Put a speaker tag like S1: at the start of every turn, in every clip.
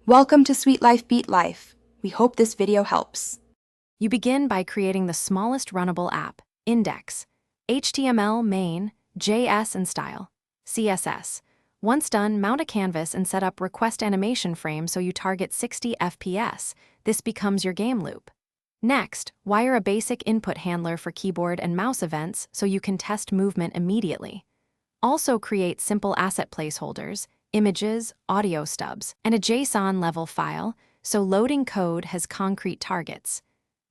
S1: Welcome to Sweet Life Beat Life. We hope this video helps.
S2: You begin by creating the smallest runnable app, index, HTML, main, JS and style, CSS. Once done, mount a canvas and set up request animation frame so you target 60 FPS. This becomes your game loop. Next, wire a basic input handler for keyboard and mouse events so you can test movement immediately. Also create simple asset placeholders, images, audio stubs, and a JSON-level file so loading code has concrete targets.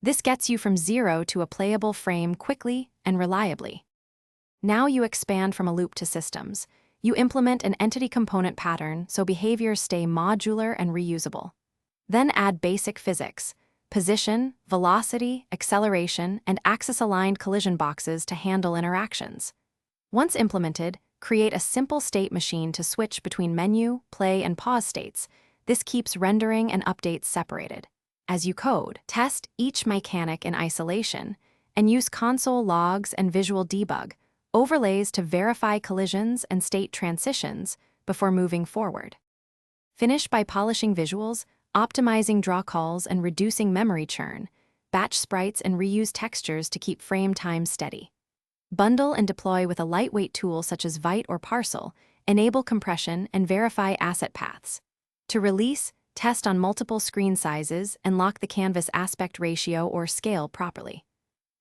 S2: This gets you from 0 to a playable frame quickly and reliably. Now you expand from a loop to systems. You implement an entity component pattern so behaviors stay modular and reusable. Then add basic physics, position, velocity, acceleration, and axis-aligned collision boxes to handle interactions. Once implemented, create a simple state machine to switch between menu, play, and pause states. This keeps rendering and updates separated. As you code, test each mechanic in isolation, and use console logs and visual debug, overlays to verify collisions and state transitions before moving forward. Finish by polishing visuals, optimizing draw calls, and reducing memory churn. Batch sprites and reuse textures to keep frame time steady. Bundle and deploy with a lightweight tool such as Vite or Parcel, enable compression and verify asset paths. To release, test on multiple screen sizes and lock the canvas aspect ratio or scale properly.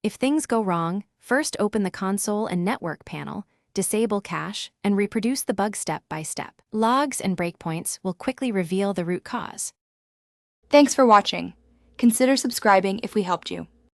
S2: If things go wrong, first open the console and network panel, disable cache, and reproduce the bug step by step. Logs and breakpoints will quickly reveal the root cause.
S1: Thanks for watching. Consider subscribing if we helped you.